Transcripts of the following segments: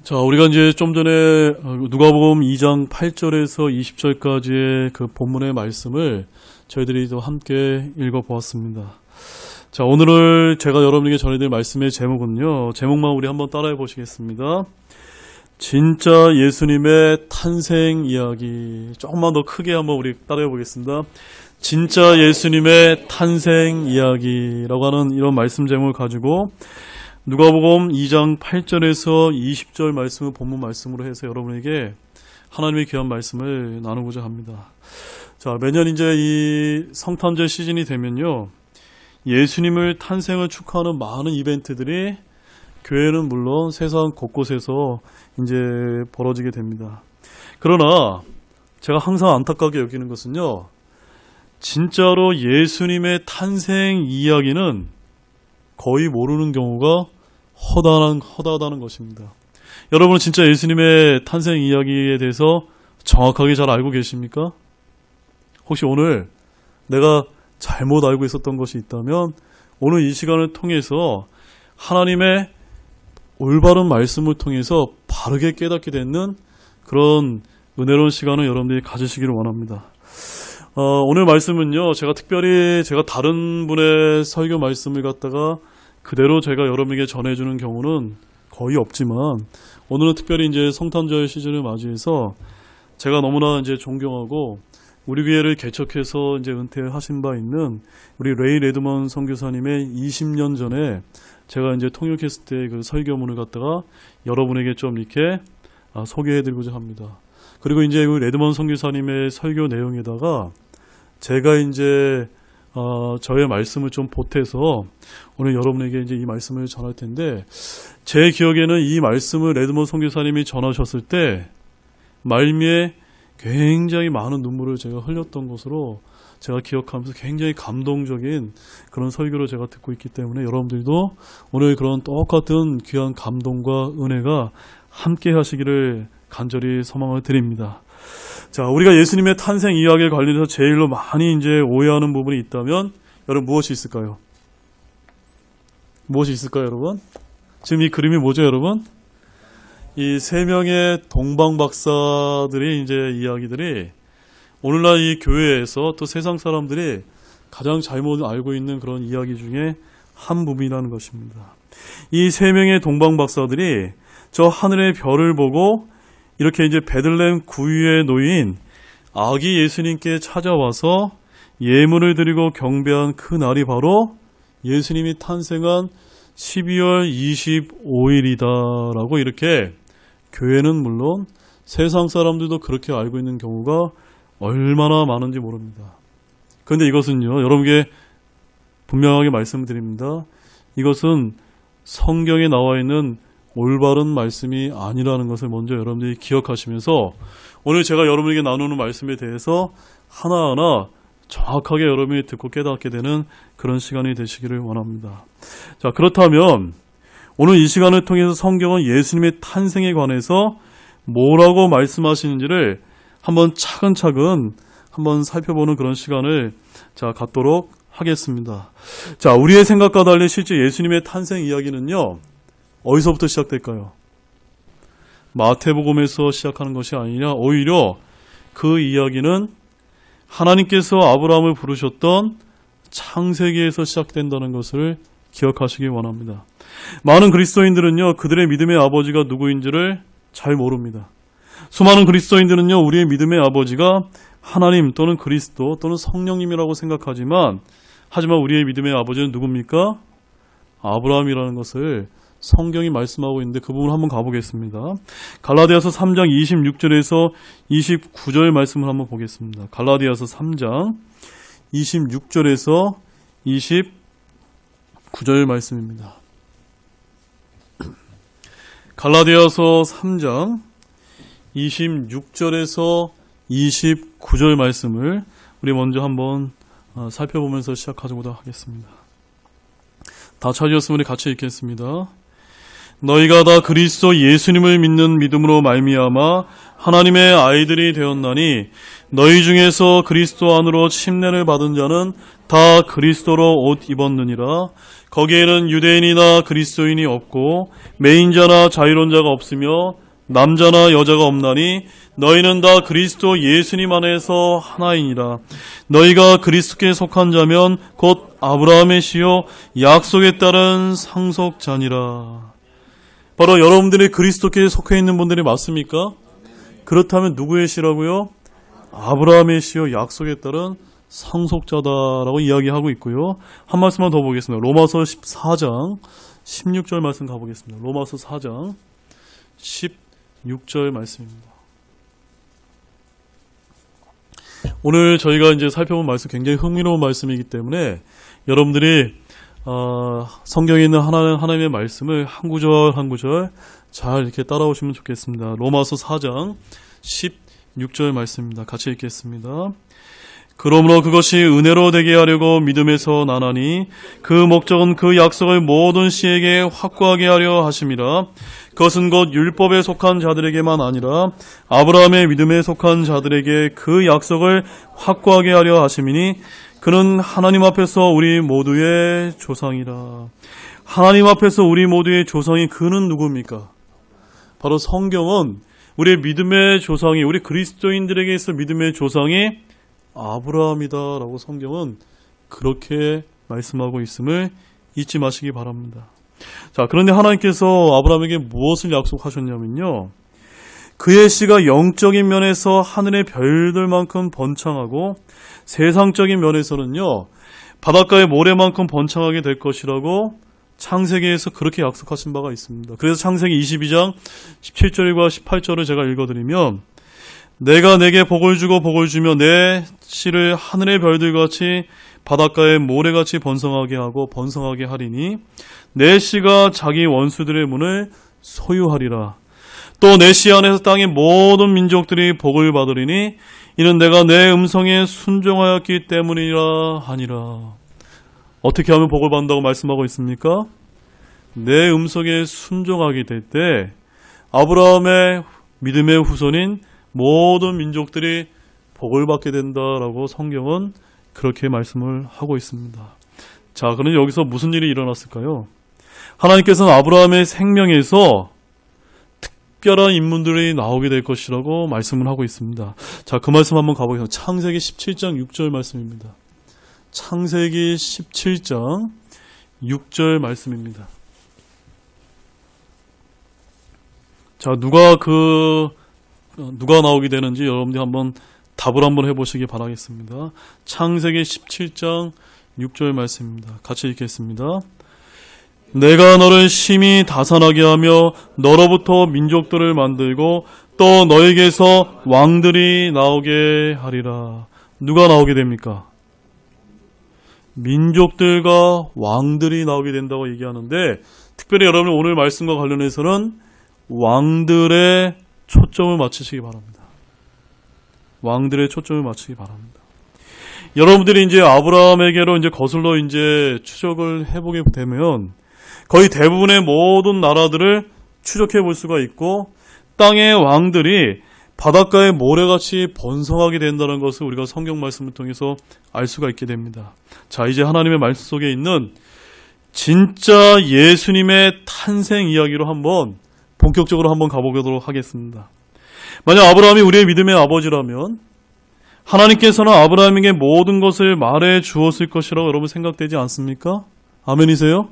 자, 우리가 이제 좀 전에 누가복음 2장 8절에서 20절까지의 그 본문의 말씀을 저희들이 또 함께 읽어보았습니다. 자, 오늘 제가 여러분에게 전해드릴 말씀의 제목은요, 제목만 우리 한번 따라해 보시겠습니다. 진짜 예수님의 탄생 이야기. 조금만 더 크게 한번 우리 따라해 보겠습니다. 진짜 예수님의 탄생 이야기라고 하는 이런 말씀 제목을 가지고 누가복음 2장 8절에서 20절 말씀을 본문 말씀으로 해서 여러분에게 하나님의 귀한 말씀을 나누고자 합니다. 자, 매년 이제 이 성탄절 시즌이 되면요, 예수님을 탄생을 축하하는 많은 이벤트들이 교회는 물론 세상 곳곳에서 이제 벌어지게 됩니다. 그러나 제가 항상 안타깝게 여기는 것은요, 진짜로 예수님의 탄생 이야기는 거의 모르는 경우가 허다하다는 것입니다. 여러분은 진짜 예수님의 탄생 이야기에 대해서 정확하게 잘 알고 계십니까? 혹시 오늘 내가 잘못 알고 있었던 것이 있다면 오늘 이 시간을 통해서 하나님의 올바른 말씀을 통해서 바르게 깨닫게 되는 그런 은혜로운 시간을 여러분들이 가지시기를 원합니다. 오늘 말씀은요, 제가 특별히 다른 분의 설교 말씀을 갖다가 그대로 제가 여러분에게 전해주는 경우는 거의 없지만, 오늘은 특별히 이제 성탄절 시즌을 맞이해서 제가 너무나 이제 존경하고 우리 교회를 개척해서 이제 은퇴하신 바 있는 우리 레이 레드먼 선교사님의 20년 전에 제가 이제 통역했을 때 그 설교문을 갖다가 여러분에게 좀 이렇게 소개해드리고자 합니다. 그리고 이제 그 레드먼 선교사님의 설교 내용에다가 제가 이제 저의 말씀을 좀 보태서 오늘 여러분에게 이제 이 말씀을 전할 텐데, 제 기억에는 이 말씀을 레드먼 선교사님이 전하셨을 때 말미에 굉장히 많은 눈물을 제가 흘렸던 것으로 제가 기억하면서 굉장히 감동적인 그런 설교를 제가 듣고 있기 때문에 여러분들도 오늘 그런 똑같은 귀한 감동과 은혜가 함께 하시기를 간절히 소망을 드립니다. 자, 우리가 예수님의 탄생 이야기에 관련해서 제일로 많이 이제 오해하는 부분이 있다면 여러분 무엇이 있을까요? 무엇이 있을까요, 여러분? 지금 이 그림이 뭐죠, 여러분? 이 세 명의 동방 박사들의 이제 이야기들이 오늘날 이 교회에서 또 세상 사람들이 가장 잘못 알고 있는 그런 이야기 중에 한 부분이라는 것입니다. 이 세 명의 동방 박사들이 저 하늘의 별을 보고 이렇게 이제 베들레헴 구유에 놓인 아기 예수님께 찾아와서 예물을 드리고 경배한 그 날이 바로 예수님이 탄생한 12월 25일이다라고 이렇게 교회는 물론 세상 사람들도 그렇게 알고 있는 경우가 얼마나 많은지 모릅니다. 그런데 이것은요, 여러분에게 분명하게 말씀드립니다. 이것은 성경에 나와 있는 올바른 말씀이 아니라는 것을 먼저 여러분들이 기억하시면서 오늘 제가 여러분에게 나누는 말씀에 대해서 하나하나 정확하게 여러분이 듣고 깨닫게 되는 그런 시간이 되시기를 원합니다. 자, 그렇다면 오늘 이 시간을 통해서 성경은 예수님의 탄생에 관해서 뭐라고 말씀하시는지를 한번 차근차근 한번 살펴보는 그런 시간을 갖도록 하겠습니다. 자, 우리의 생각과 달리 실제 예수님의 탄생 이야기는요, 어디서부터 시작될까요? 마태복음에서 시작하는 것이 아니라 오히려 그 이야기는 하나님께서 아브라함을 부르셨던 창세기에서 시작된다는 것을 기억하시기 원합니다. 많은 그리스도인들은요, 그들의 믿음의 아버지가 누구인지를 잘 모릅니다. 수많은 그리스도인들은요, 우리의 믿음의 아버지가 하나님 또는 그리스도 또는 성령님이라고 생각하지만, 하지만 우리의 믿음의 아버지는 누굽니까? 아브라함이라는 것을 성경이 말씀하고 있는데 그 부분 한번 가보겠습니다. 갈라디아서 3장 26절에서 29절 말씀을 한번 보겠습니다. 갈라디아서 3장 26절에서 29절 말씀입니다. 갈라디아서 3장 26절에서 29절 말씀을 우리 먼저 한번 살펴보면서 시작하고자 하겠습니다. 다 찾으셨으면 우리 같이 읽겠습니다. 너희가 다 그리스도 예수님을 믿는 믿음으로 말미암아 하나님의 아이들이 되었나니 너희 중에서 그리스도 안으로 침례를 받은 자는 다 그리스도로 옷 입었느니라. 거기에는 유대인이나 그리스도인이 없고 매인자나 자유론자가 없으며 남자나 여자가 없나니 너희는 다 그리스도 예수님 안에서 하나이니라. 너희가 그리스도께 속한 자면 곧 아브라함의 씨요 약속에 따른 상속자니라. 바로 여러분들이 그리스도께 속해 있는 분들이 맞습니까? 그렇다면 누구의 씨라고요? 아브라함의 씨요 약속에 따른 상속자다라고 이야기하고 있고요. 한 말씀만 더 보겠습니다. 로마서 14장 16절 말씀 가보겠습니다. 로마서 4장 16절 말씀입니다. 오늘 저희가 이제 살펴본 말씀 굉장히 흥미로운 말씀이기 때문에 여러분들이 성경에 있는 하나님의 말씀을 한 구절 한 구절 잘 이렇게 따라오시면 좋겠습니다. 로마서 4장 16절 말씀입니다. 같이 읽겠습니다. 그러므로 그것이 은혜로 되게 하려고 믿음에서 나나니 그 목적은 그 약속을 모든 씨에게 확고하게 하려 하심이라. 그것은 곧 율법에 속한 자들에게만 아니라 아브라함의 믿음에 속한 자들에게 그 약속을 확고하게 하려 하심이니 그는 하나님 앞에서 우리 모두의 조상이라. 하나님 앞에서 우리 모두의 조상이 그는 누굽니까? 바로 성경은 우리의 믿음의 조상이, 우리 그리스도인들에게 있어 믿음의 조상이 아브라함이다라고 성경은 그렇게 말씀하고 있음을 잊지 마시기 바랍니다. 자, 그런데 하나님께서 아브라함에게 무엇을 약속하셨냐면요. 그의 씨가 영적인 면에서 하늘의 별들만큼 번창하고 세상적인 면에서는요. 바닷가의 모래만큼 번창하게 될 것이라고 창세기에서 그렇게 약속하신 바가 있습니다. 그래서 창세기 22장 17절과 18절을 제가 읽어드리면 내가 내게 복을 주고 복을 주며 내 씨를 하늘의 별들같이 바닷가의 모래같이 번성하게 하고 번성하게 하리니 내 씨가 자기 원수들의 문을 소유하리라. 또 내 씨 안에서 땅의 모든 민족들이 복을 받으리니 이는 내가 내 음성에 순종하였기 때문이라 하니라. 어떻게 하면 복을 받는다고 말씀하고 있습니까? 내 음성에 순종하게 될 때 아브라함의 믿음의 후손인 모든 민족들이 복을 받게 된다라고 성경은 그렇게 말씀을 하고 있습니다. 자, 그럼 여기서 무슨 일이 일어났을까요? 하나님께서는 아브라함의 생명에서 특별한 인물들이 나오게 될 것이라고 말씀을 하고 있습니다. 자, 그 말씀 한번 가보겠습니다. 창세기 17장 6절 말씀입니다. 창세기 17장 6절 말씀입니다. 자, 누가 나오게 되는지 여러분들이 한번 답을 한번 해보시기 바라겠습니다. 창세기 17장 6절 말씀입니다. 같이 읽겠습니다. 내가 너를 심히 다산하게 하며 너로부터 민족들을 만들고 또 너에게서 왕들이 나오게 하리라. 누가 나오게 됩니까? 민족들과 왕들이 나오게 된다고 얘기하는데 특별히 여러분 오늘 말씀과 관련해서는 왕들의 초점을 맞추시기 바랍니다. 왕들의 초점을 맞추기 바랍니다. 여러분들이 이제 아브라함에게로 이제 거슬러 이제 추적을 해보게 되면 거의 대부분의 모든 나라들을 추적해 볼 수가 있고 땅의 왕들이 바닷가의 모래같이 번성하게 된다는 것을 우리가 성경 말씀을 통해서 알 수가 있게 됩니다. 자, 이제 하나님의 말씀 속에 있는 진짜 예수님의 탄생 이야기로 한번 본격적으로 한번 가보도록 하겠습니다. 만약 아브라함이 우리의 믿음의 아버지라면 하나님께서는 아브라함에게 모든 것을 말해 주었을 것이라고 여러분 생각되지 않습니까? 아멘이세요?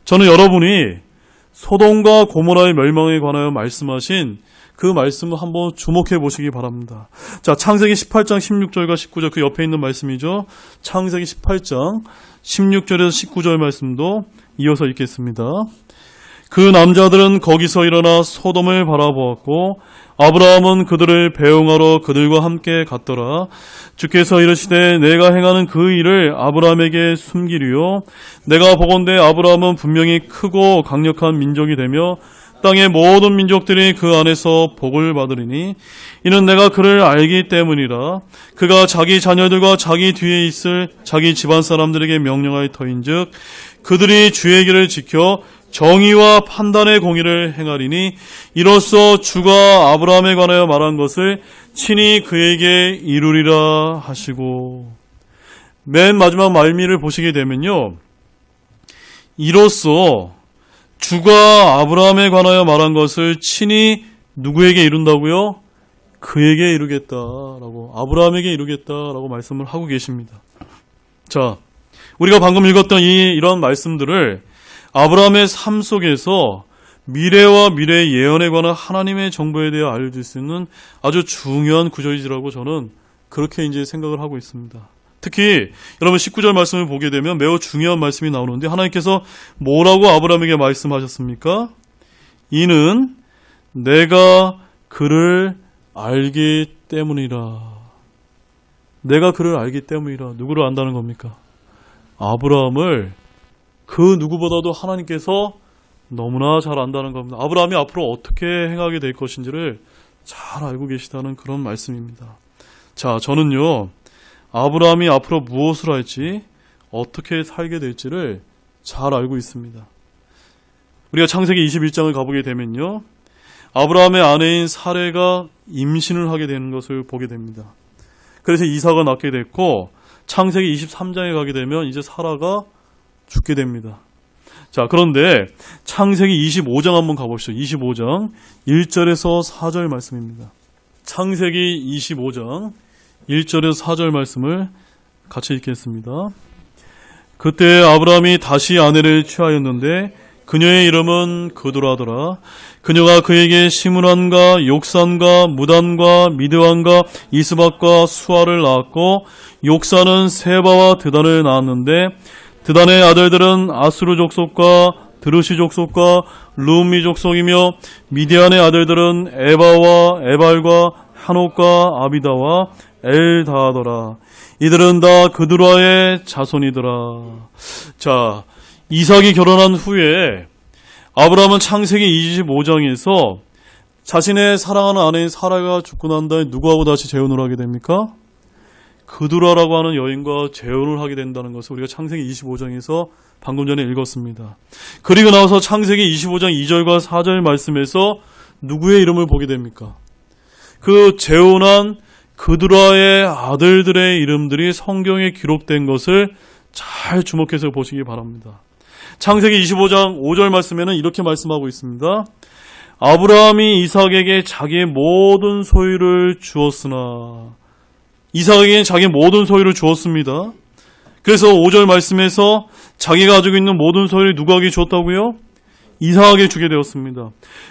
저는 여러분이 소돔과 고모라의 멸망에 관하여 말씀하신 그 말씀을 한번 주목해 보시기 바랍니다. 자, 창세기 18장 16절과 19절 그 옆에 있는 말씀이죠. 창세기 18장 16절에서 19절 말씀도 이어서 읽겠습니다. 그 남자들은 거기서 일어나 소돔을 바라보았고 아브라함은 그들을 배웅하러 그들과 함께 갔더라. 주께서 이르시되 내가 행하는 그 일을 아브라함에게 숨기리요. 내가 보건대 아브라함은 분명히 크고 강력한 민족이 되며 땅의 모든 민족들이 그 안에서 복을 받으리니 이는 내가 그를 알기 때문이라. 그가 자기 자녀들과 자기 뒤에 있을 자기 집안 사람들에게 명령할 터인즉 그들이 주의 길을 지켜 정의와 판단의 공의를 행하리니 이로써 주가 아브라함에 관하여 말한 것을 친히 그에게 이루리라 하시고. 맨 마지막 말미를 보시게 되면요, 이로써 주가 아브라함에 관하여 말한 것을 친히 누구에게 이룬다고요? 그에게 이루겠다라고, 아브라함에게 이루겠다라고 말씀을 하고 계십니다. 자, 우리가 방금 읽었던 이런 말씀들을 아브라함의 삶 속에서 미래와 미래의 예언에 관한 하나님의 정보에 대해 알려줄 수 있는 아주 중요한 구절이라고 저는 그렇게 이제 생각을 하고 있습니다. 특히 여러분 19절 말씀을 보게 되면 매우 중요한 말씀이 나오는데, 하나님께서 뭐라고 아브라함에게 말씀하셨습니까? 이는 내가 그를 알기 때문이라. 내가 그를 알기 때문이라. 누구를 안다는 겁니까? 아브라함을 그 누구보다도 하나님께서 너무나 잘 안다는 겁니다. 아브라함이 앞으로 어떻게 행하게 될 것인지를 잘 알고 계시다는 그런 말씀입니다. 자, 저는요, 아브라함이 앞으로 무엇을 할지, 어떻게 살게 될지를 잘 알고 있습니다. 우리가 창세기 21장을 가보게 되면요, 아브라함의 아내인 사레가 임신을 하게 되는 것을 보게 됩니다. 그래서 이삭을 낳게 됐고, 창세기 23장에 가게 되면 이제 사라가 죽게 됩니다. 자, 그런데 창세기 25장 한번 가보시죠. 25장 1절에서 4절 말씀입니다. 창세기 25장 1절에서 4절 말씀을 같이 읽겠습니다. 그때 아브라함이 다시 아내를 취하였는데 그녀의 이름은 그두라더라. 그녀가 그에게 시므란과 욕산과 무단과 미드완과 이스박과 수아를 낳았고, 욕산은 세바와 드단을 낳았는데 드단의 아들들은 아수르 족속과 드르시 족속과 루미 족속이며, 미디안의 아들들은 에바와 에발과 한옥과 아비다와 엘다하더라. 이들은 다 그두라의 자손이더라. 자, 이삭이 결혼한 후에 아브라함은 창세기 25장에서 자신의 사랑하는 아내인 사라가 죽고 난 다음에 누구하고 다시 재혼을 하게 됩니까? 그두라라고 하는 여인과 재혼을 하게 된다는 것을 우리가 창세기 25장에서 방금 전에 읽었습니다. 그리고 나서 창세기 25장 2절과 4절 말씀에서 누구의 이름을 보게 됩니까? 그 재혼한 그두라의 아들들의 이름들이 성경에 기록된 것을 잘 주목해서 보시기 바랍니다. 창세기 25장 5절 말씀에는 이렇게 말씀하고 있습니다. 아브라함이 이삭에게 자기의 모든 소유를 주었으나, 이삭에게는 자기의 모든 소유를 주었습니다. 그래서 5절 말씀에서 자기가 가지고 있는 모든 소유를 누구에게 주었다고요? 이삭에게 주게 되었습니다.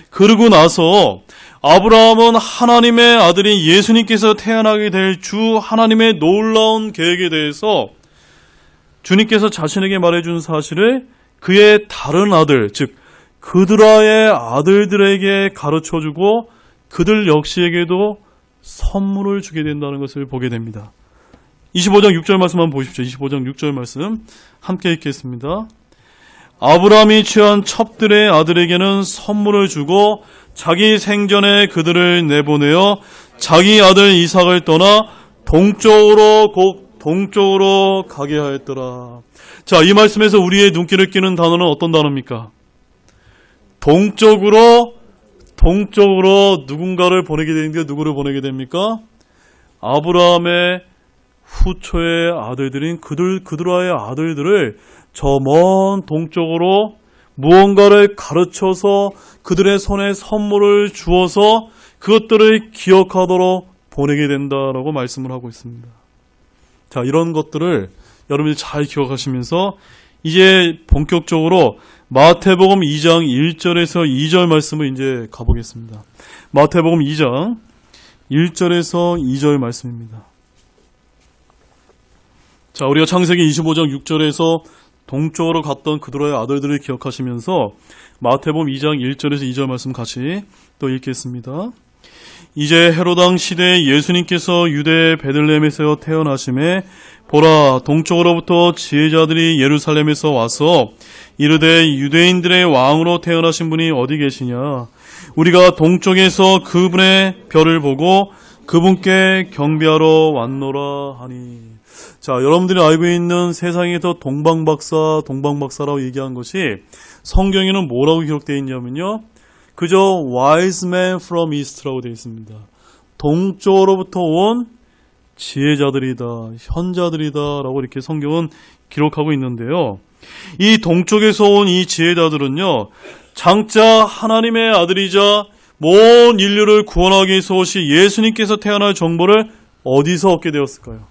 그러고 나서 아브라함은 하나님의 아들인 예수님께서 태어나게 될 주 하나님의 놀라운 계획에 대해서 주님께서 자신에게 말해준 사실을 그의 다른 아들, 즉 그두라의 아들들에게 가르쳐주고 그들 역시에게도 선물을 주게 된다는 것을 보게 됩니다. 25장 6절 말씀 한번 보십시오. 25장 6절 말씀 함께 읽겠습니다. 아브라함이 취한 첩들의 아들에게는 선물을 주고 자기 생전에 그들을 내보내어 자기 아들 이삭을 떠나 동쪽으로 가게 하였더라. 자, 이 말씀에서 우리의 눈길을 끼는 단어는 어떤 단어입니까? 동쪽으로 누군가를 보내게 되는데 누구를 보내게 됩니까? 아브라함의 후초의 아들들인 그두라의 아들들을 저 먼 동쪽으로 무언가를 가르쳐서 그들의 손에 선물을 주어서 그것들을 기억하도록 보내게 된다라고 말씀을 하고 있습니다. 자, 이런 것들을 여러분이 잘 기억하시면서 이제 본격적으로 마태복음 2장 1절에서 2절 말씀을 이제 가보겠습니다. 마태복음 2장 1절에서 2절 말씀입니다. 자, 우리가 창세기 25장 6절에서 동쪽으로 갔던 그두라의 아들들을 기억하시면서 마태복음 2장 1절에서 2절 말씀 같이 또 읽겠습니다. 이제 헤로당 시대에 예수님께서 유대 베들레헴에서 태어나심에 보라, 동쪽으로부터 지혜자들이 예루살렘에서 와서 이르되 유대인들의 왕으로 태어나신 분이 어디 계시냐? 우리가 동쪽에서 그분의 별을 보고 그분께 경배하러 왔노라 하니. 자, 여러분들이 알고 있는 세상에서 동방박사라고 얘기한 것이 성경에는 뭐라고 기록되어 있냐면요. 그저 wise man from east라고 되어 있습니다. 동쪽으로부터 온 지혜자들이다, 현자들이다 라고 이렇게 성경은 기록하고 있는데요. 이 동쪽에서 온 이 지혜자들은요, 장차 하나님의 아들이자 모든 인류를 구원하기 위해서 오신 예수님께서 태어날 정보를 어디서 얻게 되었을까요?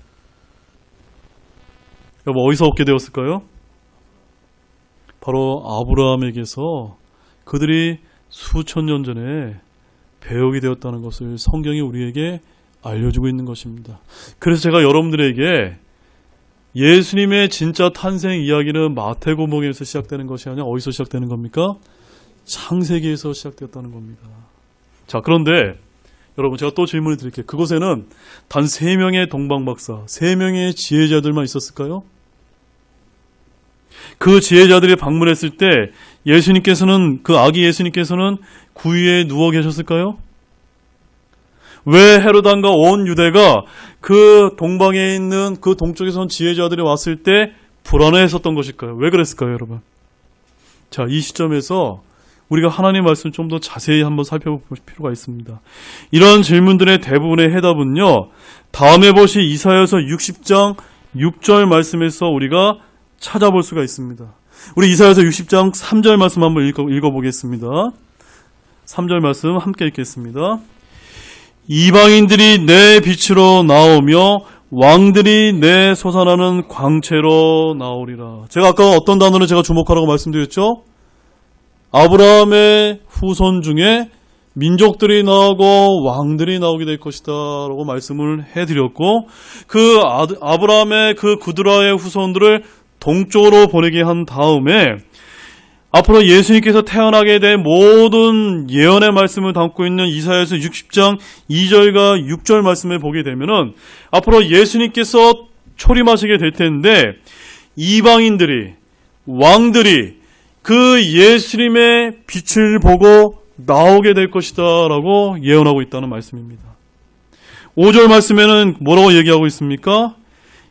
여러분, 어디서 얻게 되었을까요? 바로 아브라함에게서 그들이 수천 년 전에 배우게 되었다는 것을 성경이 우리에게 알려주고 있는 것입니다. 그래서 제가 여러분들에게 예수님의 진짜 탄생 이야기는 마태복음에서 시작되는 것이 아니라 어디서 시작되는 겁니까? 창세기에서 시작되었다는 겁니다. 자, 그런데 여러분, 제가 또 질문을 드릴게요. 그곳에는 단 3명의 동방박사, 3명의 지혜자들만 있었을까요? 그 지혜자들이 방문했을 때 예수님께서는, 그 아기 예수님께서는 구유에 누워 계셨을까요? 왜 헤로단과 온 유대가 그 동방에 있는 그 동쪽에서 온 지혜자들이 왔을 때 불안해했었던 것일까요? 왜 그랬을까요, 여러분? 자, 이 시점에서 우리가 하나님의 말씀을 좀 더 자세히 한번 살펴볼 필요가 있습니다. 이런 질문들의 대부분의 해답은요, 다음에 보실 이사야서 60장 6절 말씀에서 우리가 찾아볼 수가 있습니다. 우리 이사야서 60장 3절 말씀 한번 읽어보겠습니다. 3절 말씀 함께 읽겠습니다. 이방인들이 내 빛으로 나오며 왕들이 내 솟아나는 광채로 나오리라. 제가 아까 어떤 단어를 제가 주목하라고 말씀드렸죠? 아브라함의 후손 중에 민족들이 나오고 왕들이 나오게 될 것이다 라고 말씀을 해드렸고, 그 아브라함의 그 구드라의 후손들을 동쪽으로 보내게 한 다음에 앞으로 예수님께서 태어나게 될 모든 예언의 말씀을 담고 있는 이사야서 60장 2절과 6절 말씀을 보게 되면은 앞으로 예수님께서 초림하시게 될 텐데 이방인들이, 왕들이 그 예수님의 빛을 보고 나오게 될 것이다 라고 예언하고 있다는 말씀입니다. 5절 말씀에는 뭐라고 얘기하고 있습니까?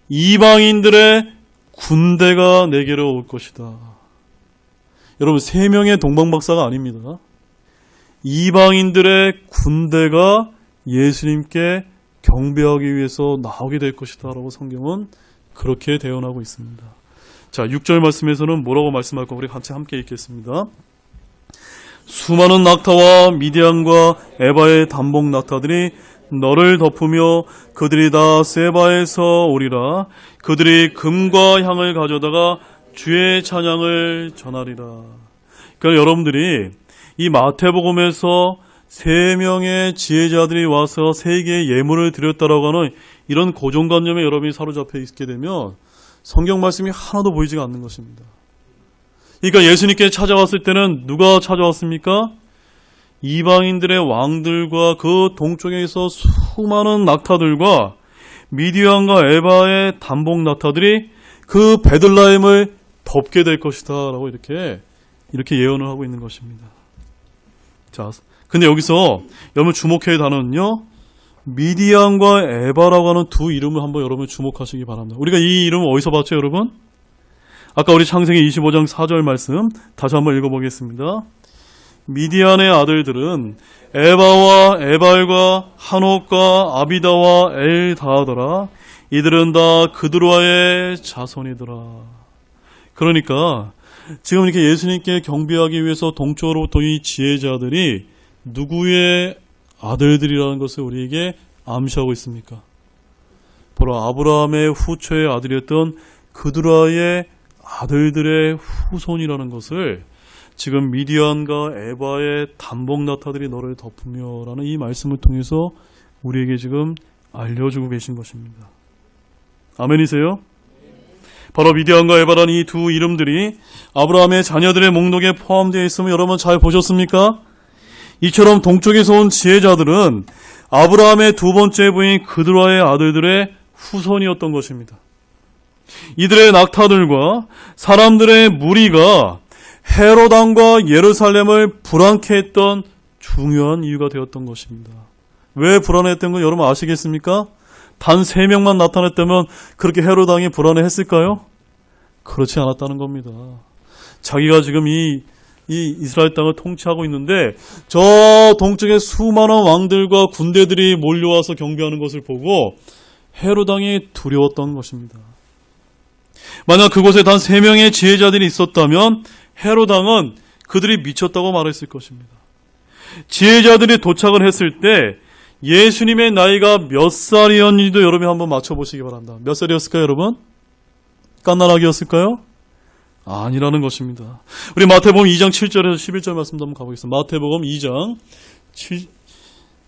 이방인들의 군대가 내게로 올 것이다. 여러분, 3명의 동방박사가 아닙니다. 이방인들의 군대가 예수님께 경배하기 위해서 나오게 될 것이다 라고 성경은 그렇게 대언하고 있습니다. 자, 6절 말씀에서는 뭐라고 말씀할까? 우리 같이 함께 읽겠습니다. 수많은 낙타와 미디안과 에바의 단복 낙타들이 너를 덮으며 그들이 다 세바에서 오리라. 그들이 금과 향을 가져다가 주의 찬양을 전하리라. 그러니까 여러분들이 이 마태복음에서 3명의 지혜자들이 와서 3개의 예물을 드렸다라고 하는 이런 고정관념에 여러분이 사로잡혀 있게 되면 성경 말씀이 하나도 보이지가 않는 것입니다. 그러니까 예수님께 찾아왔을 때는 누가 찾아왔습니까? 이방인들의 왕들과 그 동쪽에서 수많은 낙타들과 미디안과 에바의 단복 낙타들이 그 베들레헴을 덮게 될 것이다 라고 이렇게 예언을 하고 있는 것입니다. 자, 근데 여기서 여러분 주목해야 할 단어는요, 미디안과 에바라고 하는 두 이름을 한번 여러분 주목하시기 바랍니다. 우리가 이 이름을 어디서 봤죠, 여러분? 아까 우리 창세기 25장 4절 말씀 다시 한번 읽어보겠습니다. 미디안의 아들들은 에바와 에발과 한옥과 아비다와 엘다하더라. 이들은 다 그드로아의 자손이더라. 그러니까 지금 이렇게 예수님께 경배하기 위해서 동쪽으로부터 이 지혜자들이 누구의 아들들이라는 것을 우리에게 암시하고 있습니까? 바로 아브라함의 후초의 아들이었던 그드로아의 아들들의 후손이라는 것을 지금 미디안과 에바의 단복 낙타들이 너를 덮으며 라는 이 말씀을 통해서 우리에게 지금 알려주고 계신 것입니다. 아멘이세요? 바로 미디안과 에바라는 이 두 이름들이 아브라함의 자녀들의 목록에 포함되어 있음을 여러분 잘 보셨습니까? 이처럼 동쪽에서 온 지혜자들은 아브라함의 두 번째 부인 그드라의 아들들의 후손이었던 것입니다. 이들의 낙타들과 사람들의 무리가 헤롯 왕과 예루살렘을 불안케 했던 중요한 이유가 되었던 것입니다. 왜 불안했던 건 여러분 아시겠습니까? 단 3명만 나타났다면 그렇게 헤롯 왕이 불안해했을까요? 그렇지 않았다는 겁니다. 자기가 지금 이 이 이스라엘 땅을 통치하고 있는데 저 동쪽에 수많은 왕들과 군대들이 몰려와서 경배하는 것을 보고 헤롯 왕이 두려웠던 것입니다. 만약 그곳에 단 3명의 지혜자들이 있었다면 헤롯 왕은 그들이 미쳤다고 말했을 것입니다. 지혜자들이 도착을 했을 때 예수님의 나이가 몇 살이었는지도 여러분이 한번 맞춰보시기 바랍니다. 몇 살이었을까요, 여러분? 갓난아기였을까요? 아니라는 것입니다. 우리 마태복음 2장 7절에서 11절 말씀도 한번 가보겠습니다. 마태복음 2장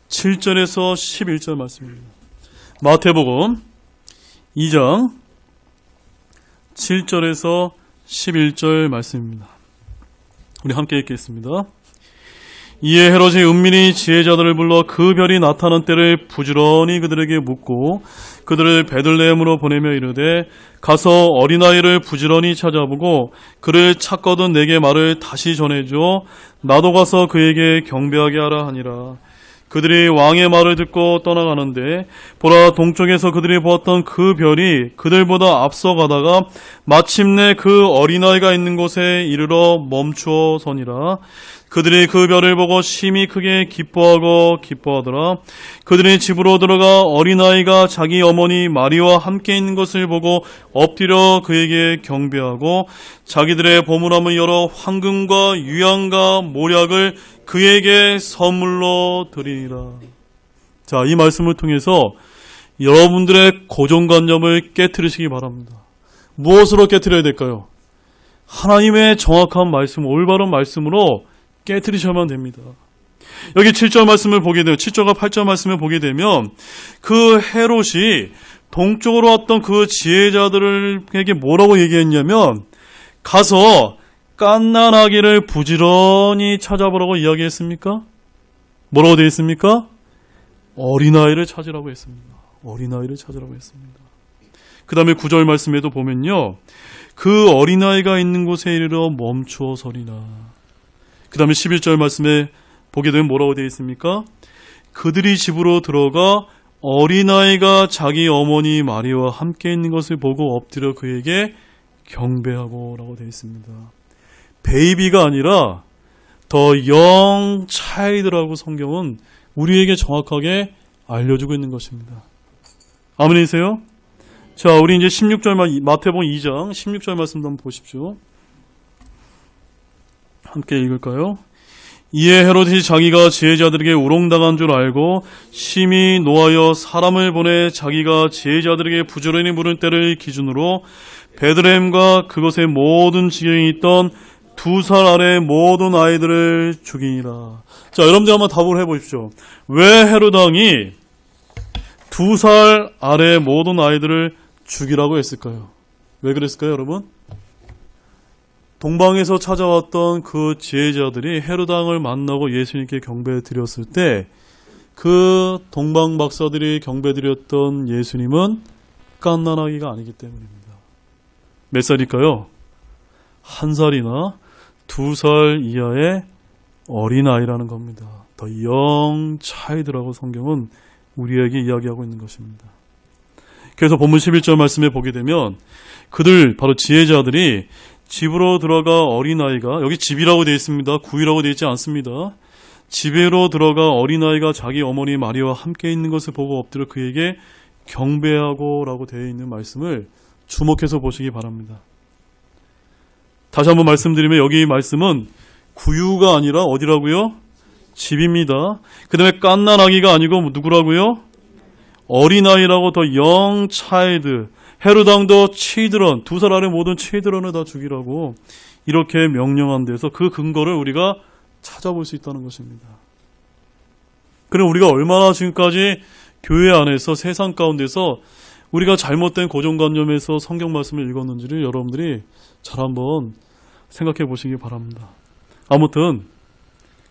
7절에서 11절 말씀입니다. 마태복음 2장 7절에서 11절 말씀입니다. 우리 함께 읽겠습니다. 이에 헤롯이 은밀히 지혜자들을 불러 그 별이 나타난 때를 부지런히 그들에게 묻고 그들을 베들레헴으로 보내며 이르되 가서 어린아이를 부지런히 찾아보고 그를 찾거든 내게 말을 다시 전해줘 나도 가서 그에게 경배하게 하라 하니라. 그들이 왕의 말을 듣고 떠나가는데 보라 동쪽에서 그들이 보았던 그 별이 그들보다 앞서가다가 마침내 그 어린아이가 있는 곳에 이르러 멈추어 서니라. 그들이 그 별을 보고 심히 크게 기뻐하더라. 그들이 집으로 들어가 어린아이가 자기 어머니 마리와 함께 있는 것을 보고 엎드려 그에게 경배하고 자기들의 보물함을 열어 황금과 유향과 모략을 그에게 선물로 드리니라. 자, 이 말씀을 통해서 여러분들의 고정관념을 깨트리시기 바랍니다. 무엇으로 깨트려야 될까요? 하나님의 정확한 말씀, 올바른 말씀으로 깨트리셔야만 됩니다. 여기 7절 말씀을 보게 되면 7절과 8절 말씀을 보게 되면 그 헤롯이 동쪽으로 왔던 그 지혜자들에게 뭐라고 얘기했냐면 가서 갓난아기를 부지런히 찾아보라고 이야기했습니까? 뭐라고 되어 있습니까? 어린아이를 찾으라고 했습니다. 어린아이를 찾으라고 했습니다. 그 다음에 9절 말씀에도 보면요. 그 어린아이가 있는 곳에 이르러 멈추어 서리나. 그 다음에 11절 말씀에 보게 되면 뭐라고 되어 있습니까? 그들이 집으로 들어가 어린아이가 자기 어머니 마리와 함께 있는 것을 보고 엎드려 그에게 경배하고 라고 되어 있습니다. 베이비가 아니라 더 영 차이드라고 성경은 우리에게 정확하게 알려주고 있는 것입니다. 아멘이세요? 자, 우리 이제 16절 마태복음 2장 16절 말씀도 한번 보십시오. 함께 읽을까요? 이에 헤롯이 자기가 지혜자들에게 우롱당한 줄 알고 심히 노하여 사람을 보내 자기가 지혜자들에게 부지런히 물을 때를 기준으로 베들레헴과 그것의 모든 지경에 있던 2살 아래 모든 아이들을 죽이니라. 자, 여러분들 한번 답을 해보십시오. 왜 헤롯 왕이 2살 아래 모든 아이들을 죽이라고 했을까요? 왜 그랬을까요, 여러분? 동방에서 찾아왔던 그 지혜자들이 헤롯 왕을 만나고 예수님께 경배 드렸을 때 그 동방 박사들이 경배 드렸던 예수님은 갓난아기가 아니기 때문입니다. 몇 살일까요? 1살이나 2살 이하의 어린아이라는 겁니다. 더 영 차이드라고 성경은 우리에게 이야기하고 있는 것입니다. 그래서 본문 11절 말씀에 보게 되면 그들 바로 지혜자들이 집으로 들어가 어린아이가, 여기 집이라고 되어 있습니다. 구이라고 되어 있지 않습니다. 집으로 들어가 어린아이가 자기 어머니 마리와 함께 있는 것을 보고 엎드려 그에게 경배하고 라고 되어 있는 말씀을 주목해서 보시기 바랍니다. 다시 한번 말씀드리면 여기 말씀은 구유가 아니라 어디라고요? 집입니다. 그 다음에 갓난아기가 아니고 누구라고요? 어린아이라고 더 영 차이드, 헤롯 왕도 치드런, 2살 아래 모든 치드런을 다 죽이라고 이렇게 명령한 데서 그 근거를 우리가 찾아볼 수 있다는 것입니다. 그럼 우리가 얼마나 지금까지 교회 안에서 세상 가운데서 우리가 잘못된 고정관념에서 성경 말씀을 읽었는지를 여러분들이 잘 한번 생각해 보시기 바랍니다. 아무튼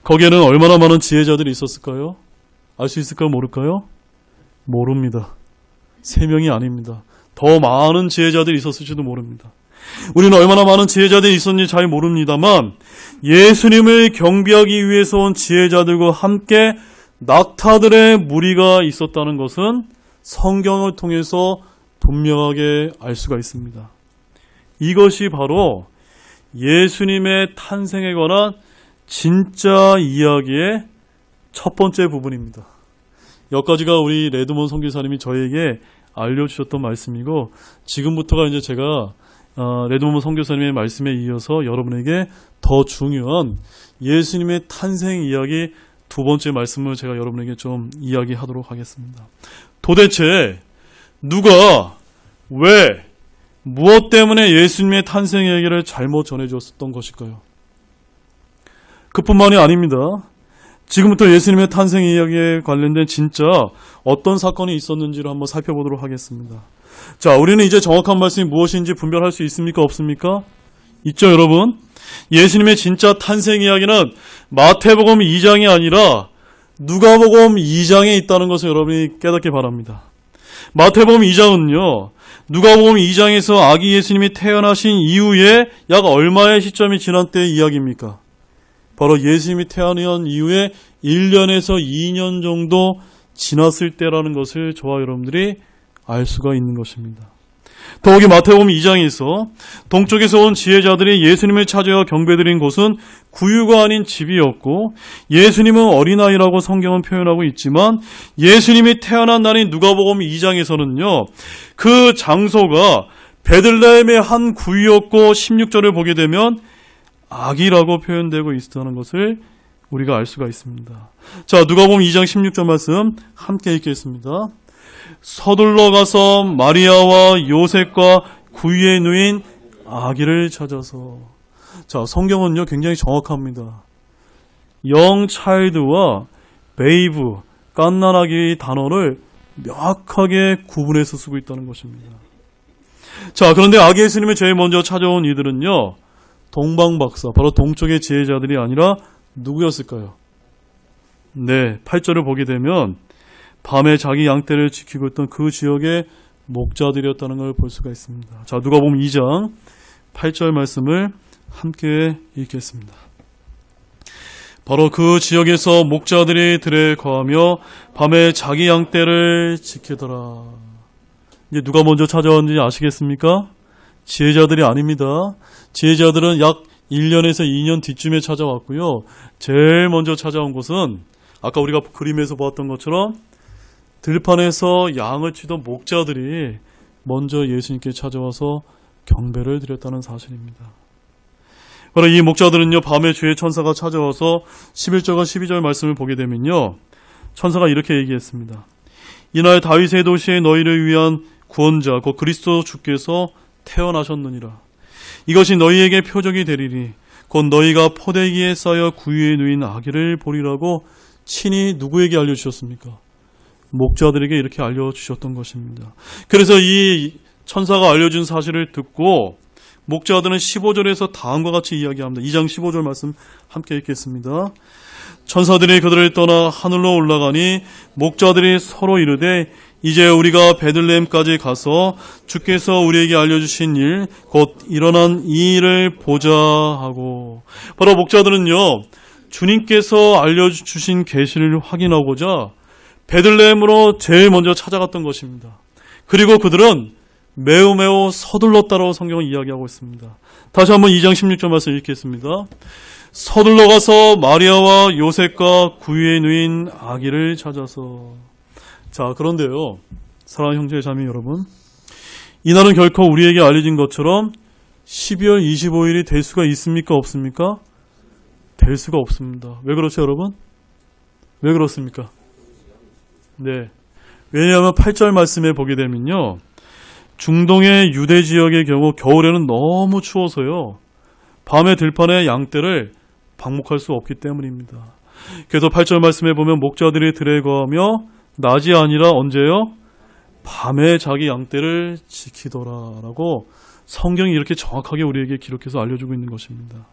거기에는 얼마나 많은 지혜자들이 있었을까요? 알 수 있을까요? 모를까요? 모릅니다. 3명이 아닙니다. 더 많은 지혜자들이 있었을지도 모릅니다. 우리는 얼마나 많은 지혜자들이 있었는지 잘 모릅니다만 예수님을 경배하기 위해서 온 지혜자들과 함께 낙타들의 무리가 있었다는 것은 성경을 통해서 분명하게 알 수가 있습니다. 이것이 바로 예수님의 탄생에 관한 진짜 이야기의 첫 번째 부분입니다. 여기까지가 우리 레드몬 선교사님이 저에게 알려주셨던 말씀이고, 지금부터가 이제 제가 레드몬 선교사님의 말씀에 이어서 여러분에게 더 중요한 예수님의 탄생 이야기 두 번째 말씀을 제가 여러분에게 좀 이야기하도록 하겠습니다. 도대체 누가, 왜, 무엇 때문에 예수님의 탄생 이야기를 잘못 전해줬던 것일까요? 그뿐만이 아닙니다. 지금부터 예수님의 탄생 이야기에 관련된 진짜 어떤 사건이 있었는지를 한번 살펴보도록 하겠습니다. 자, 우리는 이제 정확한 말씀이 무엇인지 분별할 수 있습니까? 없습니까? 있죠, 여러분? 예수님의 진짜 탄생 이야기는 마태복음 2장이 아니라 누가복음 2장에 있다는 것을 여러분이 깨닫기 바랍니다. 마태복음 2장은요, 누가복음 2장에서 아기 예수님이 태어나신 이후에 약 얼마의 시점이 지난 때의 이야기입니까? 바로 예수님이 태어난 이후에 1년에서 2년 정도 지났을 때라는 것을 저와 여러분들이 알 수가 있는 것입니다. 더욱이 마태복음 2장에서 동쪽에서 온 지혜자들이 예수님을 찾아 경배드린 곳은 구유가 아닌 집이었고, 예수님은 어린아이라고 성경은 표현하고 있지만 예수님이 태어난 날인 누가복음 2장에서는요, 그 장소가 베들레헴의 한 구유였고 16절을 보게 되면 아기라고 표현되고 있다는 것을 우리가 알 수가 있습니다. 자, 누가복음 2장 16절 말씀 함께 읽겠습니다. 서둘러 가서 마리아와 요셉과 구유에 누인 아기를 찾아서. 자, 성경은요 굉장히 정확합니다. young child와 babe, 갓난아기 단어를 명확하게 구분해서 쓰고 있다는 것입니다. 자, 그런데 아기 예수님을 제일 먼저 찾아온 이들은요, 동방박사, 바로 동쪽의 지혜자들이 아니라 누구였을까요? 네, 8절을 보게 되면 밤에 자기 양떼를 지키고 있던 그 지역의 목자들이었다는 걸 볼 수가 있습니다. 자, 누가복음 2장 8절 말씀을 함께 읽겠습니다. 바로 그 지역에서 목자들이 들에 거하며 밤에 자기 양떼를 지키더라. 이제 누가 먼저 찾아왔는지 아시겠습니까? 지혜자들이 아닙니다. 지혜자들은 약 1년에서 2년 뒤쯤에 찾아왔고요. 제일 먼저 찾아온 곳은 아까 우리가 그림에서 보았던 것처럼 들판에서 양을 치던 목자들이 먼저 예수님께 찾아와서 경배를 드렸다는 사실입니다. 바로 이 목자들은요, 밤에 주의 천사가 찾아와서 11절과 12절 말씀을 보게 되면요, 천사가 이렇게 얘기했습니다. 이날 다윗의 도시에 너희를 위한 구원자 곧 그리스도 주께서 태어나셨느니라. 이것이 너희에게 표적이 되리니 곧 너희가 포대기에 쌓여 구유에 누인 아기를 보리라고 친히 누구에게 알려주셨습니까? 목자들에게 이렇게 알려주셨던 것입니다. 그래서 이 천사가 알려준 사실을 듣고 목자들은 15절에서 다음과 같이 이야기합니다. 2장 15절 말씀 함께 읽겠습니다. 천사들이 그들을 떠나 하늘로 올라가니 목자들이 서로 이르되 이제 우리가 베들레헴까지 가서 주께서 우리에게 알려주신 일, 곧 일어난 이 일을 보자 하고. 바로 목자들은요, 주님께서 알려주신 계시를 확인하고자 베들레헴으로 제일 먼저 찾아갔던 것입니다. 그리고 그들은 매우 서둘렀다고 성경은 이야기하고 있습니다. 다시 한번 2장 16절 말씀 읽겠습니다. 서둘러 가서 마리아와 요셉과 구유에 누인 아기를 찾아서. 자, 그런데요, 사랑하는 형제 자매 여러분, 이날은 결코 우리에게 알려진 것처럼 12월 25일이 될 수가 있습니까? 없습니까? 될 수가 없습니다. 왜 그렇죠, 여러분? 왜 그렇습니까? 네, 왜냐하면 8절 말씀에 보게 되면요, 중동의 유대 지역의 경우 겨울에는 너무 추워서요, 밤에 들판에 양떼를 방목할 수 없기 때문입니다. 그래서 8절 말씀에 보면 목자들이 들에 거하며 낮이 아니라 언제요? 밤에 자기 양떼를 지키더라라고 성경이 이렇게 정확하게 우리에게 기록해서 알려주고 있는 것입니다.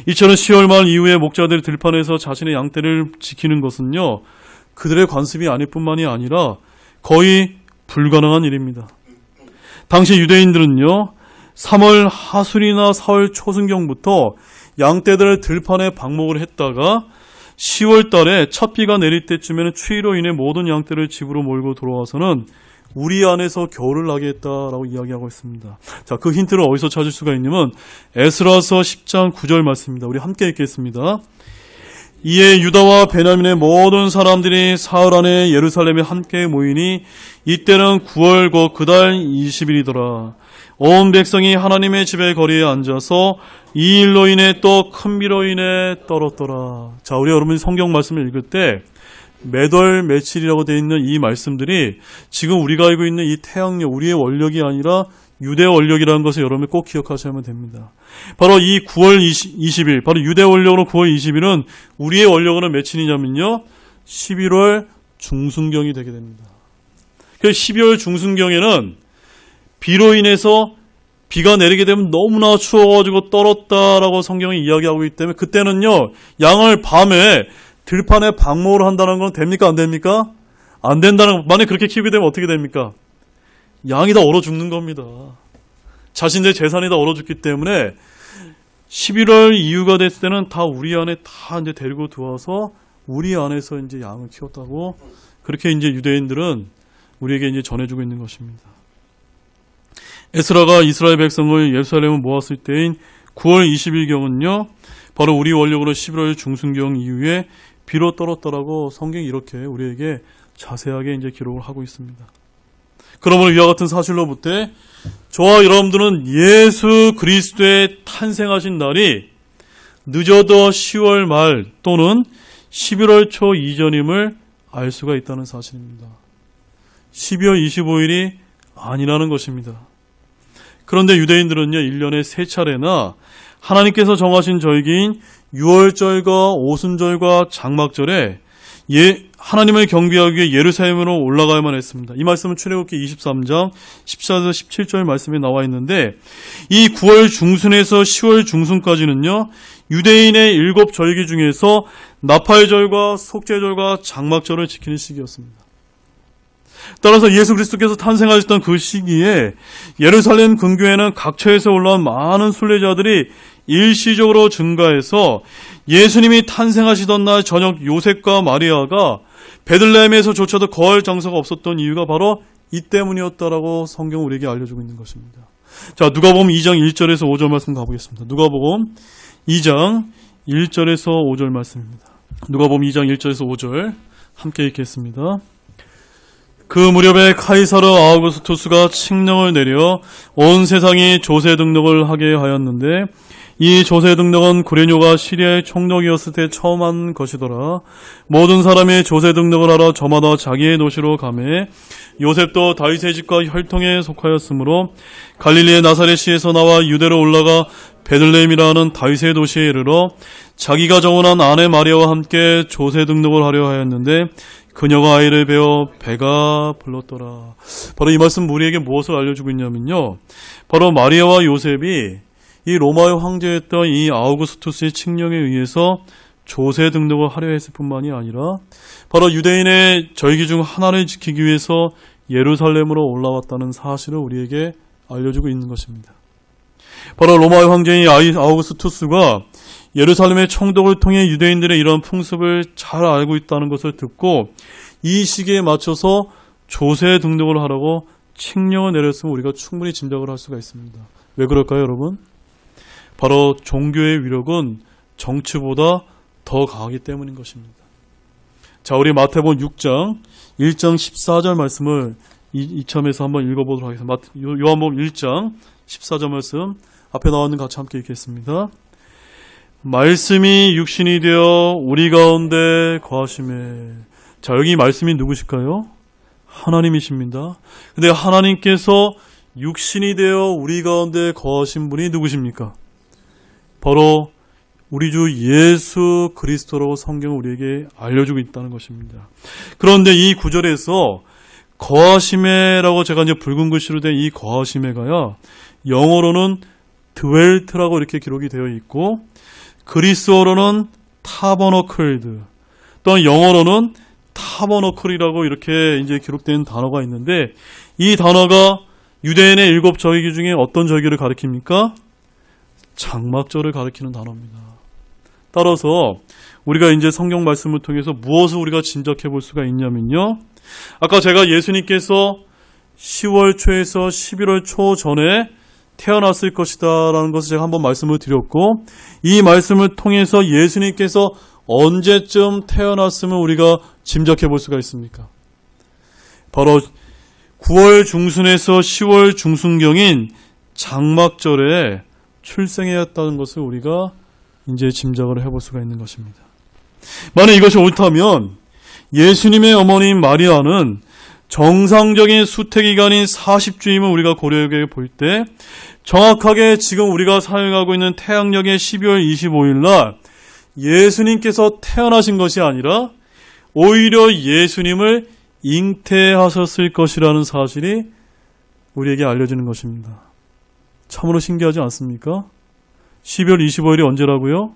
이처럼 10월 말 이후에 목자들이 들판에서 자신의 양떼를 지키는 것은요, 그들의 관습이 아닐 뿐만이 아니라 거의 불가능한 일입니다. 당시 유대인들은요, 3월 하술이나 4월 초순경부터 양떼들을 들판에 방목을 했다가 10월 달에 첫 비가 내릴 때쯤에는 추위로 인해 모든 양떼를 집으로 몰고 돌아와서는 우리 안에서 겨울을 나게 했다라고 이야기하고 있습니다. 자, 그 힌트를 어디서 찾을 수가 있냐면 에스라서 10장 9절 말씀입니다. 우리 함께 읽겠습니다. 이에 유다와 베냐민의 모든 사람들이 사흘 안에 예루살렘에 함께 모이니 이때는 9월 그달 20일이더라. 온 백성이 하나님의 집의 거리에 앉아서 이 일로 인해 또 큰 비로 인해 떨었더라. 자, 우리 여러분이 성경 말씀을 읽을 때 매월 며칠이라고 되어 있는 이 말씀들이 지금 우리가 알고 있는 이 태양력, 우리의 원력이 아니라 유대 원력이라는 것을 여러분이 꼭 기억하셔야만 됩니다. 바로 이 9월 20일, 바로 유대 원력으로 9월 20일은 우리의 원력으로 며칠이냐면요, 11월 중순경이 되게 됩니다. 그 12월 중순경에는 비로 인해서 비가 내리게 되면 너무나 추워가지고 떨었다라고 성경이 이야기하고 있기 때문에 그때는요, 양을 밤에 들판에 방목을 한다는 건 됩니까? 안 됩니까? 안 된다는, 만약 그렇게 키우게 되면 어떻게 됩니까? 양이 다 얼어 죽는 겁니다. 자신들의 재산이 다 얼어 죽기 때문에 11월 이후가 됐을 때는 다 우리 안에 다 이제 데리고 들어와서 우리 안에서 이제 양을 키웠다고 그렇게 이제 유대인들은 우리에게 이제 전해주고 있는 것입니다. 에스라가 이스라엘 백성을 예루살렘에 모았을 때인 9월 20일경은요, 바로 우리 원력으로 11월 중순경 이후에 비로 떨었다라고 성경이 이렇게 우리에게 자세하게 이제 기록을 하고 있습니다. 그러므로 이와 같은 사실로부터 저와 여러분들은 예수 그리스도의 탄생하신 날이 늦어도 10월 말 또는 11월 초 이전임을 알 수가 있다는 사실입니다. 12월 25일이 아니라는 것입니다. 그런데 유대인들은요, 1년에 3차례나 하나님께서 정하신 절기인 유월절과 오순절과 장막절에 하나님을 경배하기 위해 예루살렘으로 올라가야만 했습니다. 이 말씀은 출애굽기 23장 14절 17절 말씀에 나와 있는데, 이 9월 중순에서 10월 중순까지는요, 유대인의 7절기 중에서 나팔절과 속죄절과 장막절을 지키는 시기였습니다. 따라서 예수 그리스도께서 탄생하셨던 그 시기에 예루살렘 근교에는 각처에서 올라온 많은 순례자들이 일시적으로 증가해서 예수님이 탄생하시던 날 저녁 요셉과 마리아가 베들레헴에서조차도 거할 장소가 없었던 이유가 바로 이 때문이었다라고 성경은 우리에게 알려주고 있는 것입니다. 자, 누가복음 2장 1절에서 5절 말씀 가보겠습니다. 누가복음 2장 1절에서 5절 말씀입니다. 누가복음 2장 1절에서 5절 함께 읽겠습니다. 그 무렵에 카이사르 아우구스투스가 칙령을 내려 온 세상이 조세 등록을 하게 하였는데, 이 조세 등록은 구레뇨가 시리아의 총독이었을 때 처음 한 것이더라. 모든 사람이 조세 등록을 하러 저마다 자기의 도시로 가매 요셉도 다윗의 집과 혈통에 속하였으므로 갈릴리의 나사렛시에서 나와 유대로 올라가 베들레헴이라는 다윗의 도시에 이르러 자기가 정혼한 아내 마리아와 함께 조세 등록을 하려 하였는데 그녀가 아이를 베어 배가 불렀더라. 바로 이 말씀 우리에게 무엇을 알려주고 있냐면요, 바로 마리아와 요셉이 이 로마의 황제였던 이 아우구스투스의 칙령에 의해서 조세 등록을 하려 했을 뿐만이 아니라 바로 유대인의 절기 중 하나를 지키기 위해서 예루살렘으로 올라왔다는 사실을 우리에게 알려주고 있는 것입니다. 바로 로마의 황제인 아우구스투스가 예루살렘의 총독을 통해 유대인들의 이런 풍습을 잘 알고 있다는 것을 듣고 이 시기에 맞춰서 조세 등록을 하라고 칙령을 내렸으면 우리가 충분히 짐작을 할 수가 있습니다. 왜 그럴까요, 여러분? 바로 종교의 위력은 정치보다 더 강하기 때문인 것입니다. 자, 우리 마태복음 6장 1장 14절 말씀을 이참에서 한번 읽어보도록 하겠습니다. 요한복음 1장 14절 말씀 앞에 나와 있는 같이 함께 읽겠습니다. 말씀이 육신이 되어 우리 가운데 거하심에. 자, 여기 말씀이 누구실까요? 하나님이십니다. 근데 하나님께서 육신이 되어 우리 가운데 거하신 분이 누구십니까? 바로 우리 주 예수 그리스도라고 성경은 우리에게 알려주고 있다는 것입니다. 그런데 이 구절에서 거하심에라고 제가 이제 붉은 글씨로 된 이 거하심에가요, 영어로는 dwelt라고 이렇게 기록이 되어 있고 그리스어로는 tabernacled, 또는 영어로는 tabernacle이라고 이렇게 이제 기록된 단어가 있는데, 이 단어가 유대인의 7절기 중에 어떤 절기를 가리킵니까? 장막절을 가리키는 단어입니다. 따라서 우리가 이제 성경 말씀을 통해서 무엇을 우리가 짐작해 볼 수가 있냐면요, 아까 제가 예수님께서 10월 초에서 11월 초 전에 태어났을 것이다 라는 것을 제가 한번 말씀을 드렸고, 이 말씀을 통해서 예수님께서 언제쯤 태어났으면 우리가 짐작해 볼 수가 있습니까? 바로 9월 중순에서 10월 중순경인 장막절에 출생하였다는 것을 우리가 이제 짐작을 해볼 수가 있는 것입니다. 만약 이것이 옳다면 예수님의 어머니인 마리아는 정상적인 수태기간인 40주임을 우리가 고려해 볼 때 정확하게 지금 우리가 사용하고 있는 태양력의 12월 25일 날 예수님께서 태어나신 것이 아니라 오히려 예수님을 잉태하셨을 것이라는 사실이 우리에게 알려지는 것입니다. 참으로 신기하지 않습니까? 12월 25일이 언제라고요?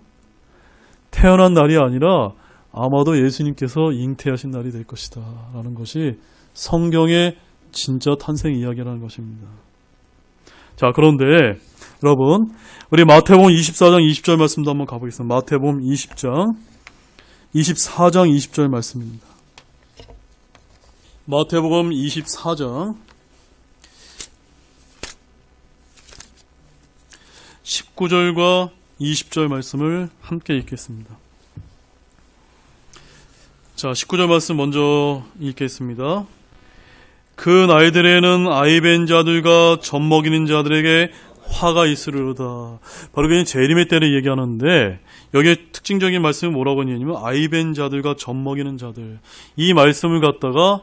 태어난 날이 아니라 아마도 예수님께서 잉태하신 날이 될 것이다 라는 것이 성경의 진짜 탄생 이야기라는 것입니다. 자, 그런데 여러분, 우리 마태복음 24장 20절 말씀도 한번 가보겠습니다. 마태복음 24장 20절 말씀입니다. 마태복음 24장 19절과 20절 말씀을 함께 읽겠습니다. 자, 19절 말씀 먼저 읽겠습니다. 그 날들에는 아이벤 자들과 젖먹이는 자들에게 화가 있으리로다. 바로 그냥 재림의 때를 얘기하는데 여기에 특징적인 말씀이 뭐라고 하냐면 아이벤 자들과 젖먹이는 자들. 이 말씀을 갖다가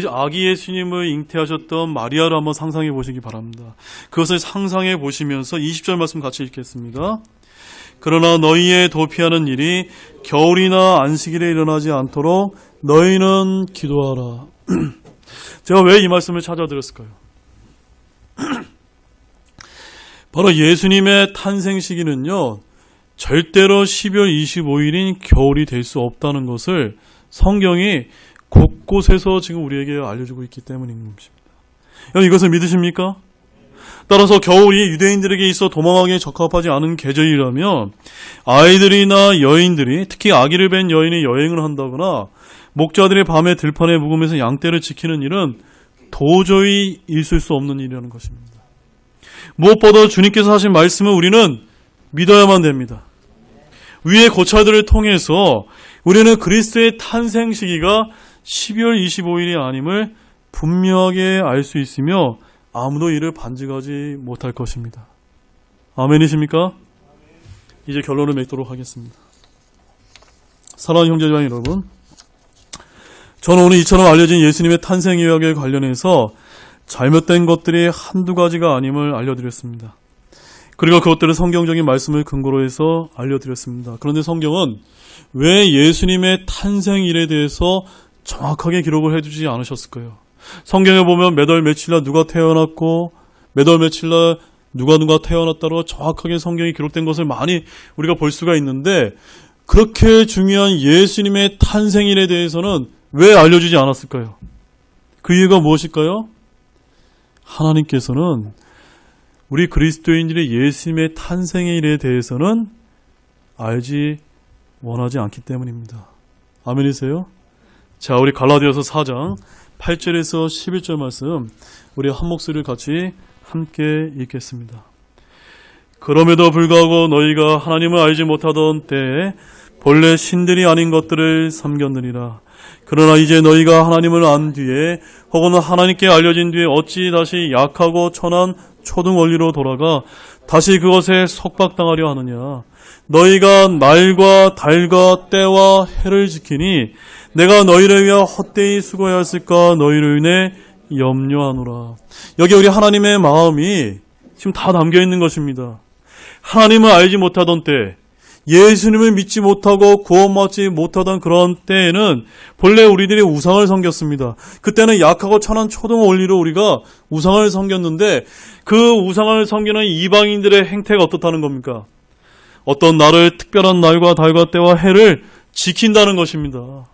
아기 예수님을 잉태하셨던 마리아를 한번 상상해 보시기 바랍니다. 그것을 상상해 보시면서 20절 말씀 같이 읽겠습니다. 그러나 너희의 도피하는 일이 겨울이나 안식일에 일어나지 않도록 너희는 기도하라. 제가 왜 이 말씀을 찾아드렸을까요? 바로 예수님의 탄생 시기는요, 절대로 12월 25일인 겨울이 될 수 없다는 것을 성경이 곳곳에서 지금 우리에게 알려주고 있기 때문인 것입니다. 여러분, 이것을 믿으십니까? 따라서 겨울이 유대인들에게 있어 도망하기에 적합하지 않은 계절이라면 아이들이나 여인들이, 특히 아기를 뵌 여인이 여행을 한다거나 목자들이 밤에 들판에 묵으면서 양떼를 지키는 일은 도저히 있을 수 없는 일이라는 것입니다. 무엇보다 주님께서 하신 말씀을 우리는 믿어야만 됩니다. 위의 고찰들을 통해서 우리는 그리스도의 탄생 시기가 12월 25일이 아님을 분명하게 알 수 있으며 아무도 이를 반증하지 못할 것입니다. 아멘이십니까? 이제 결론을 맺도록 하겠습니다. 사랑하는 형제자매 여러분, 저는 오늘 이처럼 알려진 예수님의 탄생 이야기에 관련해서 잘못된 것들이 한두 가지가 아님을 알려드렸습니다. 그리고 그것들을 성경적인 말씀을 근거로 해서 알려드렸습니다. 그런데 성경은 왜 예수님의 탄생일에 대해서 정확하게 기록을 해주지 않으셨을까요? 성경에 보면 몇 월 며칠날 누가 태어났고 몇 월 며칠날 누가 태어났다고 정확하게 성경이 기록된 것을 많이 우리가 볼 수가 있는데 그렇게 중요한 예수님의 탄생일에 대해서는 왜 알려주지 않았을까요? 그 이유가 무엇일까요? 하나님께서는 우리 그리스도인들의 예수님의 탄생의 일에 대해서는 알지 원하지 않기 때문입니다. 아멘이세요? 자, 우리 갈라디아서 4장 8절에서 11절 말씀 우리 한 목소리를 같이 함께 읽겠습니다. 그럼에도 불구하고 너희가 하나님을 알지 못하던 때에 본래 신들이 아닌 것들을 섬겼느니라. 그러나 이제 너희가 하나님을 안 뒤에 혹은 하나님께 알려진 뒤에 어찌 다시 약하고 천한 초등 원리로 돌아가 다시 그것에 속박당하려 하느냐. 너희가 날과 달과 때와 해를 지키니 내가 너희를 위하여 헛되이 수고하였을까 너희를 인해 염려하노라. 여기 우리 하나님의 마음이 지금 다 담겨 있는 것입니다. 하나님을 알지 못하던 때, 예수님을 믿지 못하고 구원받지 못하던 그런 때에는 본래 우리들이 우상을 섬겼습니다. 그때는 약하고 천한 초등 원리로 우리가 우상을 섬겼는데 그 우상을 섬기는 이방인들의 행태가 어떻다는 겁니까? 어떤 날을 특별한 날과 달과 때와 해를 지킨다는 것입니다.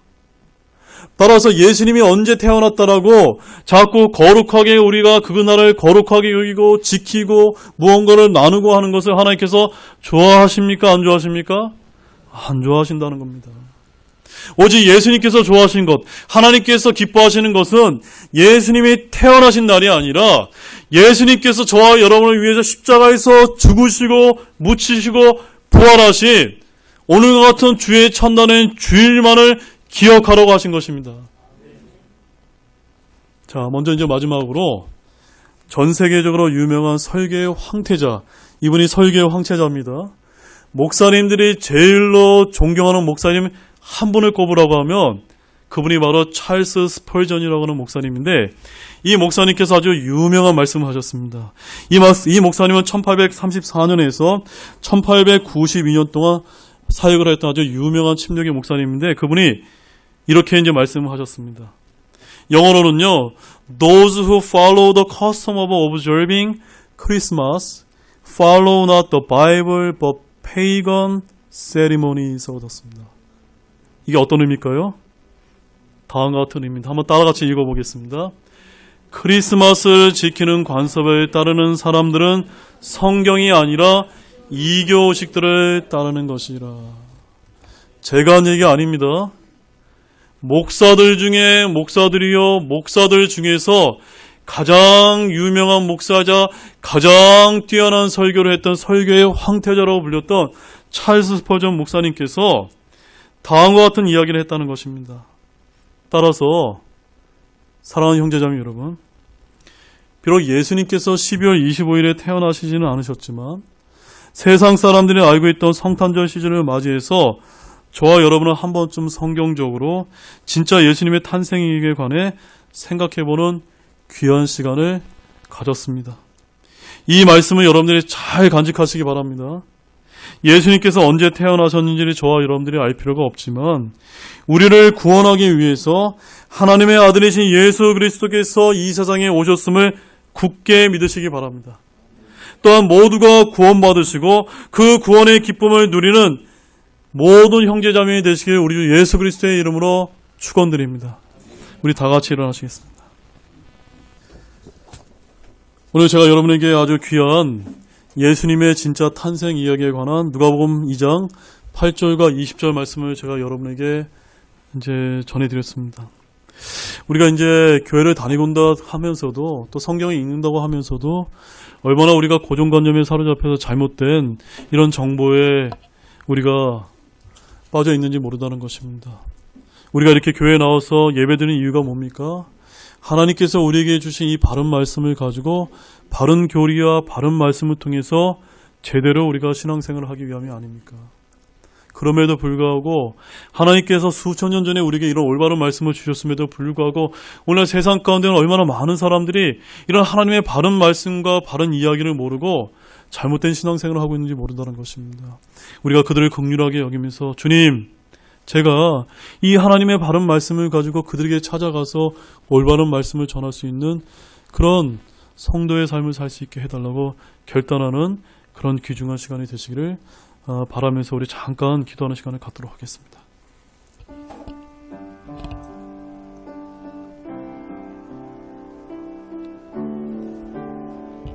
따라서 예수님이 언제 태어났다라고 자꾸 거룩하게 우리가 그날을 거룩하게 여기고 지키고 무언가를 나누고 하는 것을 하나님께서 좋아하십니까? 안 좋아하십니까? 안 좋아하신다는 겁니다. 오직 예수님께서 좋아하시는 것, 하나님께서 기뻐하시는 것은 예수님이 태어나신 날이 아니라 예수님께서 저와 여러분을 위해서 십자가에서 죽으시고 묻히시고 부활하신 오늘과 같은 주의 첫날인 주일만을 기억하라고 하신 것입니다. 자, 먼저 이제 마지막으로 전 세계적으로 유명한 설계의 황태자, 이분이 설계의 황태자입니다. 목사님들이 제일로 존경하는 목사님 한 분을 꼽으라고 하면 그분이 바로 찰스 스펄전이라고 하는 목사님인데, 이 목사님께서 아주 유명한 말씀을 하셨습니다. 이 목사님은 1834년에서 1892년 동안 사역을 했던 아주 유명한 침례교 목사님인데, 그분이 이렇게 이제 말씀을 하셨습니다. 영어로는요, Those who follow the custom of observing Christmas follow not the Bible but pagan ceremonies. 얻었습니다. 이게 어떤 의미일까요? 다음과 같은 의미입니다. 한번 따라같이 읽어보겠습니다. 크리스마스를 지키는 관습을 따르는 사람들은 성경이 아니라 이교식들을 따르는 것이라. 제가 한 얘기 아닙니다. 목사들 중에 목사들 중에서 가장 유명한 목사자, 가장 뛰어난 설교를 했던 설교의 황태자라고 불렸던 찰스 스펄전 목사님께서 다음과 같은 이야기를 했다는 것입니다. 따라서 사랑하는 형제자매 여러분, 비록 예수님께서 12월 25일에 태어나시지는 않으셨지만 세상 사람들이 알고 있던 성탄절 시즌을 맞이해서 저와 여러분은 한 번쯤 성경적으로 진짜 예수님의 탄생에 관해 생각해보는 귀한 시간을 가졌습니다. 이 말씀을 여러분들이 잘 간직하시기 바랍니다. 예수님께서 언제 태어나셨는지를 저와 여러분들이 알 필요가 없지만 우리를 구원하기 위해서 하나님의 아들이신 예수 그리스도께서 이 세상에 오셨음을 굳게 믿으시기 바랍니다. 또한 모두가 구원받으시고 그 구원의 기쁨을 누리는 모든 형제자매이 되시길 우리 주 예수 그리스도의 이름으로 축원드립니다. 우리 다 같이 일어나시겠습니다. 오늘 제가 여러분에게 아주 귀한 예수님의 진짜 탄생 이야기에 관한 누가복음 2장 8절과 20절 말씀을 제가 여러분에게 이제 전해드렸습니다. 우리가 이제 교회를 다니고 온다 하면서도 또 성경을 읽는다고 하면서도 얼마나 우리가 고정관념에 사로잡혀서 잘못된 이런 정보에 우리가 빠져 있는지 모른다는 것입니다. 우리가 이렇게 교회에 나와서 예배드리는 이유가 뭡니까? 하나님께서 우리에게 주신 이 바른 말씀을 가지고 바른 교리와 바른 말씀을 통해서 제대로 우리가 신앙생활을 하기 위함이 아닙니까? 그럼에도 불구하고 하나님께서 수천 년 전에 우리에게 이런 올바른 말씀을 주셨음에도 불구하고 오늘 세상 가운데는 얼마나 많은 사람들이 이런 하나님의 바른 말씀과 바른 이야기를 모르고 잘못된 신앙생활을 하고 있는지 모른다는 것입니다. 우리가 그들을 긍휼하게 여기면서 주님, 제가 이 하나님의 바른 말씀을 가지고 그들에게 찾아가서 올바른 말씀을 전할 수 있는 그런 성도의 삶을 살 수 있게 해달라고 결단하는 그런 귀중한 시간이 되시기를 바라면서 우리 잠깐 기도하는 시간을 갖도록 하겠습니다.